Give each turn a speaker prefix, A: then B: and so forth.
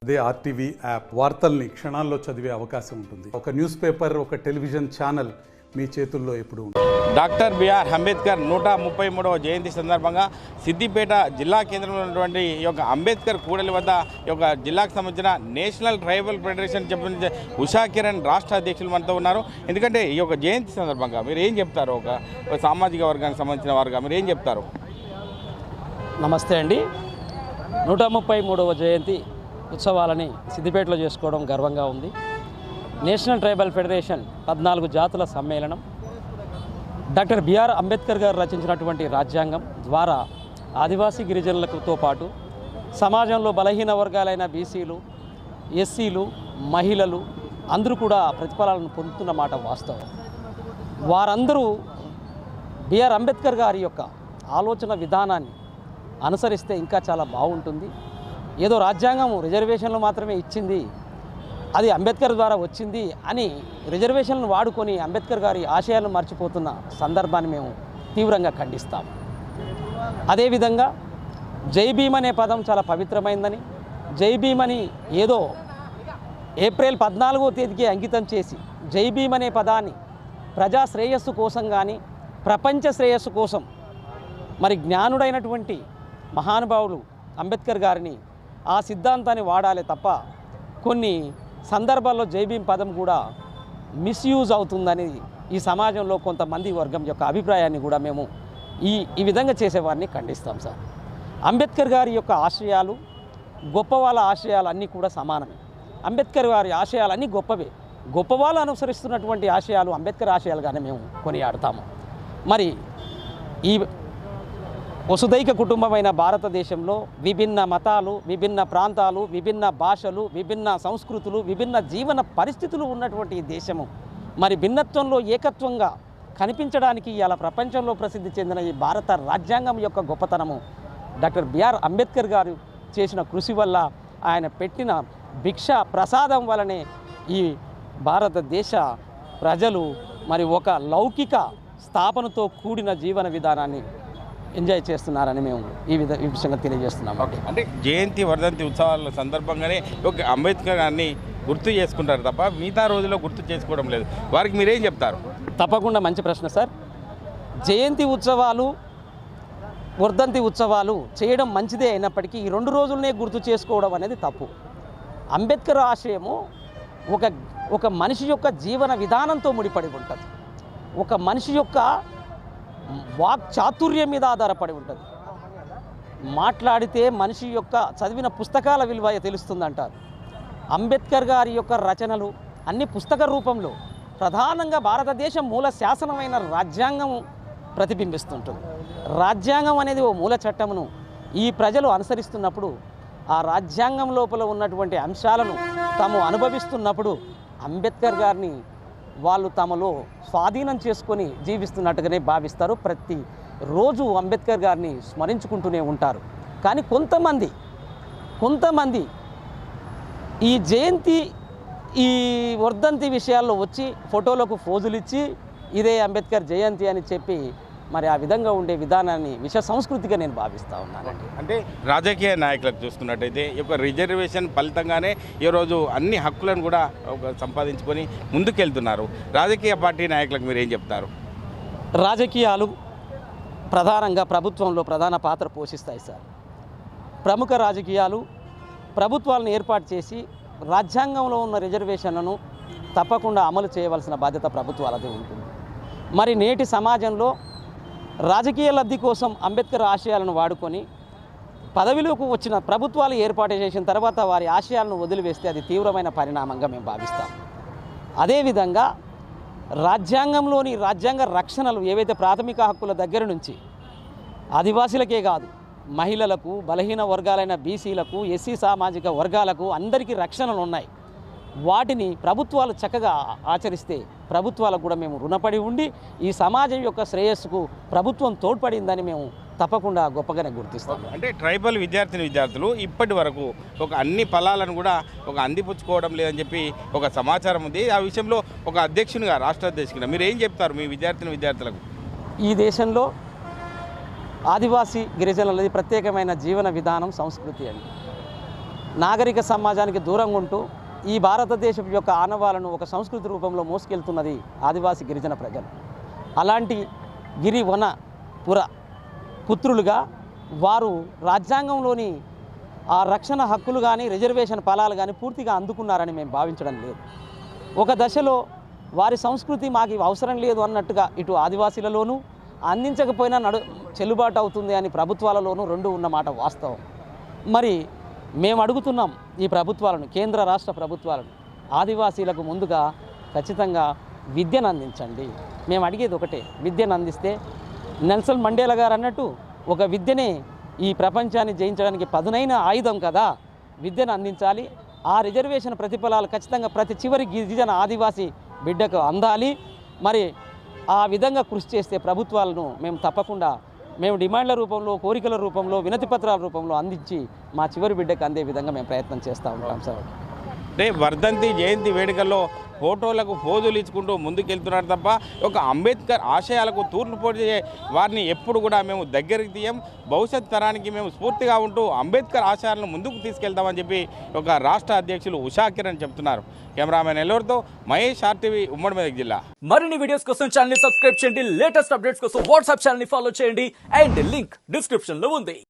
A: అదే RTV app వార్తల్ని క్షణాల్లో చదివే అవకాశం ఉంటుంది. ఒక న్యూస్ పేపర్, ఒక టెలివిజన్ ఛానల్ మీ చేతుల్లో ఎప్పుడు ఉంటుంది.
B: డాక్టర్ బిఆర్ అంబేద్కర్ 133వ జయంతి సందర్భంగా సిద్దిపేట జిల్లా కేంద్రంలో ఉన్నటువంటి ఈ యొక్క అంబేద్కర్ కూడలి వద్ద ఈ యొక్క జిల్లాకు సంబంధించిన నేషనల్ ట్రైబల్ ఫెడరేషన్ చెప్పిన ఉషా కిరణ్ రాష్ట్ర అధ్యక్షులు మనతో ఉన్నారు. ఎందుకంటే ఈ యొక్క జయంతి సందర్భంగా మీరు ఏం చెప్తారు? ఒక సామాజిక వర్గానికి సంబంధించిన వారుగా మీరు ఏం చెప్తారు?
C: నమస్తే అండి. 133వ జయంతి ఉత్సవాలని సిద్దిపేటలో చేసుకోవడం గర్వంగా ఉంది. నేషనల్ ట్రైబల్ ఫెడరేషన్ 14 జాతుల సమ్మేళనం డాక్టర్ బిఆర్ అంబేద్కర్ గారు రచించినటువంటి రాజ్యాంగం ద్వారా ఆదివాసీ గిరిజనులతో పాటు సమాజంలో బలహీన వర్గాలైన బీసీలు, ఎస్సీలు, మహిళలు అందరూ కూడా ప్రతిఫలాలను పొందుతున్న మాట వాస్తవం. వారందరూ బిఆర్ అంబేద్కర్ గారి యొక్క ఆలోచన విధానాన్ని అనుసరిస్తే ఇంకా చాలా బాగుంటుంది. ఏదో రాజ్యాంగం రిజర్వేషన్లు మాత్రమే ఇచ్చింది, అది అంబేద్కర్ ద్వారా వచ్చింది అని రిజర్వేషన్లను వాడుకొని అంబేద్కర్ గారి ఆశయాలను మర్చిపోతున్న సందర్భాన్ని మేము తీవ్రంగా ఖండిస్తాం. అదేవిధంగా జై భీమ్ అనే పదం చాలా పవిత్రమైందని, జై భీమ్ అని ఏదో ఏప్రిల్ 14వ తేదీకి అంకితం చేసి జై భీమ్ అనే పదాన్ని ప్రజా శ్రేయస్సు కోసం కానీ ప్రపంచ శ్రేయస్సు కోసం మరి జ్ఞానుడైనటువంటి మహానుభావులు అంబేద్కర్ గారిని ఆ సిద్ధాంతాన్ని వాడాలి తప్ప కొన్ని సందర్భాల్లో జై భీమ్ పదం కూడా మిస్యూజ్ అవుతుందని ఈ సమాజంలో కొంతమంది వర్గం యొక్క అభిప్రాయాన్ని కూడా మేము ఈ విధంగా చేసేవారిని ఖండిస్తాం సార్. అంబేద్కర్ గారి యొక్క ఆశయాలు గొప్పవాళ్ళ ఆశయాలు అన్నీ కూడా సమానమే. అంబేద్కర్ గారి ఆశయాలన్నీ గొప్పవే. గొప్పవాళ్ళు అనుసరిస్తున్నటువంటి ఆశయాలు అంబేద్కర్ ఆశయాలుగానే మేము కొనియాడతాము. మరి ఈ వసుదైక కుటుంబమైన భారతదేశంలో విభిన్న మతాలు, విభిన్న ప్రాంతాలు, విభిన్న భాషలు, విభిన్న సంస్కృతులు, విభిన్న జీవన పరిస్థితులు ఉన్నటువంటి ఈ దేశము మరి భిన్నత్వంలో ఏకత్వంగా కనిపించడానికి ఇలా ప్రపంచంలో ప్రసిద్ధి చెందిన ఈ భారత రాజ్యాంగం యొక్క గొప్పతనము డాక్టర్ బిఆర్ అంబేద్కర్ గారు చేసిన కృషి వల్ల, ఆయన పెట్టిన భిక్ష ప్రసాదం వలనే ఈ భారతదేశ ప్రజలు మరి ఒక లౌకిక స్థాపనతో కూడిన జీవన విధానాన్ని ఎంజాయ్ చేస్తున్నారని మేము ఈ విషయంగా తెలియజేస్తున్నాం.
B: అంటే జయంతి వర్ధంతి ఉత్సవాల సందర్భంగానే ఒక అంబేద్కర్ గారిని గుర్తు చేసుకుంటారు తప్ప మిగతా రోజుల్లో గుర్తు చేసుకోవడం లేదు. వారికి మీరేం చెప్తారు?
C: తప్పకుండా మంచి ప్రశ్న సార్. జయంతి ఉత్సవాలు, వర్ధంతి ఉత్సవాలు చేయడం మంచిదే అయినప్పటికీ ఈ 2 రోజులనే గుర్తు చేసుకోవడం అనేది తప్పు. అంబేద్కర్ ఆశయము ఒక మనిషి యొక్క జీవన విధానంతో ముడిపడి ఉంటుంది. ఒక మనిషి యొక్క వాక్ చాతుర్యం మీద ఆధారపడి ఉంటుంది. మాట్లాడితే మనిషి యొక్క చదివిన పుస్తకాల విలువ తెలుస్తుందంటారు. అంబేద్కర్ గారి యొక్క రచనలు అన్ని పుస్తక రూపంలో ప్రధానంగా భారతదేశం మూల శాసనమైన రాజ్యాంగం ప్రతిబింబిస్తుంటుంది. రాజ్యాంగం అనేది ఓ మూల చట్టమును ఈ ప్రజలు అనుసరిస్తున్నప్పుడు, ఆ రాజ్యాంగం లోపల ఉన్నటువంటి అంశాలను తాము అనుభవిస్తున్నప్పుడు అంబేద్కర్ గారిని వాళ్ళు తమలో స్వాధీనం చేసుకొని జీవిస్తున్నట్టుగానే భావిస్తారు. ప్రతి రోజు అంబేద్కర్ గారిని స్మరించుకుంటూనే ఉంటారు. కానీ కొంతమంది ఈ జయంతి, ఈ వర్ధంతి విషయాల్లో వచ్చి ఫోటోలకు ఫోజులు ఇచ్చి ఇదే అంబేద్కర్ జయంతి అని చెప్పి మరి ఆ విధంగా ఉండే విధానాన్ని విష సంస్కృతిగా నేను భావిస్తూ ఉన్నానండి.
B: అంటే రాజకీయ నాయకులకు చూసుకున్నట్టయితే ఈ యొక్క రిజర్వేషన్ ఫలితంగానే ఈరోజు అన్ని హక్కులను కూడా సంపాదించుకొని ముందుకెళ్తున్నారు. రాజకీయ పార్టీ నాయకులకు మీరు ఏం చెప్తారు?
C: రాజకీయాలు ప్రధానంగా ప్రభుత్వంలో ప్రధాన పాత్ర పోషిస్తాయి సార్. ప్రముఖ రాజకీయాలు ప్రభుత్వాలను ఏర్పాటు చేసి రాజ్యాంగంలో ఉన్న రిజర్వేషన్లను తప్పకుండా అమలు చేయవలసిన బాధ్యత ప్రభుత్వాలదే ఉంటుంది. మరి నేటి సమాజంలో రాజకీయ లబ్ధి కోసం అంబేద్కర్ ఆశయాలను వాడుకొని పదవిలోకి వచ్చిన ప్రభుత్వాలు ఏర్పాటు చేసిన తర్వాత వారి ఆశయాలను వదిలివేస్తే అది తీవ్రమైన పరిణామంగా మేము భావిస్తాం. అదేవిధంగా రాజ్యాంగంలోని రాజ్యాంగ రక్షణలు ఏవైతే ప్రాథమిక హక్కుల దగ్గర నుంచి ఆదివాసీలకే కాదు, మహిళలకు, బలహీన వర్గాలైన బీసీలకు, ఎస్సీ సామాజిక వర్గాలకు అందరికీ రక్షణలు ఉన్నాయి. వాటిని ప్రభుత్వాలు చక్కగా ఆచరిస్తే ప్రభుత్వాలకు కూడా మేము రుణపడి ఉండి ఈ సమాజం యొక్క శ్రేయస్సుకు ప్రభుత్వం తోడ్పడిందని మేము తప్పకుండా గొప్పగానే గుర్తిస్తాం.
B: అంటే ట్రైబల్ విద్యార్థులు ఇప్పటి వరకు ఒక అన్ని ఫలాలను కూడా అందిపుచ్చుకోవడం లేదని చెప్పి ఒక సమాచారం ఉంది. ఆ విషయంలో ఒక అధ్యక్షునిగా, రాష్ట్ర అధ్యక్షునిగా మీరు ఏం చెప్తారు మీ విద్యార్థులకు?
C: ఈ దేశంలో ఆదివాసీ గిరిజనులది ప్రత్యేకమైన జీవన విధానం, సంస్కృతి అండి. నాగరిక సమాజానికి దూరంగా ఉంటూ ఈ భారతదేశం యొక్క ఆనవాలను ఒక సంస్కృతి రూపంలో మోసుకెళ్తున్నది ఆదివాసీ గిరిజన ప్రజలు. అలాంటి గిరి వన పుర పుత్రులుగా వారు రాజ్యాంగంలోని ఆ రక్షణ హక్కులు కానీ రిజర్వేషన్ ఫలాలు కానీ పూర్తిగా అందుకున్నారని మేము భావించడం లేదు. ఒక దశలో వారి సంస్కృతి మాకు ఇవి అవసరం లేదు అన్నట్టుగా ఇటు ఆదివాసీలలోనూ అందించకపోయినా చెల్లుబాటు అవుతుంది అని ప్రభుత్వాలలోనూ రెండు ఉన్నమాట వాస్తవం. మరి మేము అడుగుతున్నాం ఈ ప్రభుత్వాలను, కేంద్ర రాష్ట్ర ప్రభుత్వాలను, ఆదివాసీలకు ముందుగా ఖచ్చితంగా విద్యను అందించండి. మేము అడిగేది ఒకటే, విద్యను అందిస్తే నెల్సన్ మండేలా గారు అన్నట్టు ఒక విద్యనే ఈ ప్రపంచాన్ని జయించడానికి పదునైన ఆయుధం కదా, విద్యను అందించాలి. ఆ రిజర్వేషన్ ప్రతిఫలాలు ఖచ్చితంగా ప్రతి చివరి గిరిజన ఆదివాసీ బిడ్డకు అందాలి. మరి ఆ విధంగా కృషి చేస్తే ప్రభుత్వాలను మేము తప్పకుండా మేము డిమాండ్ల రూపంలో, కోరికల రూపంలో, వినతి పత్రాల రూపంలో అందించి మా చివరి బిడ్డకు అందే విధంగా మేము ప్రయత్నం చేస్తూ ఉంటాం సార్.
B: అంటే వర్ధంతి జయంతి వేడుకల్లో ఫోటోలకు పోజులు ఇచ్చుకుంటూ ముందుకెళ్తున్నారు తప్ప ఒక అంబేద్కర్ ఆశయాలకు తూర్పు పొడి వారిని ఎప్పుడు కూడా మేము దగ్గరికి తీయం. భవిష్యత్ తరానికి మేము స్ఫూర్తిగా ఉంటూ అంబేద్కర్ ఆశయాలను ముందుకు తీసుకెళ్తామని చెప్పి ఒక రాష్ట్ర అధ్యక్షులు ఉషా కిరణ్ చెప్తున్నారు. కెమెరామెన్ ఎల్లూరుతో మహేష్, RTV, ఉమ్మడి మెదక్ జిల్లా.
D: మరిన్ని వీడియోస్ కోసం ఛానల్ ని సబ్స్క్రైబ్ చేయండి. లేటెస్ట్ అప్డేట్స్ కోసం వాట్సాప్ ఛానల్ ని ఫాలో చేయండి. అండ్ లింక్ డిస్క్రిప్షన్ లో ఉంది.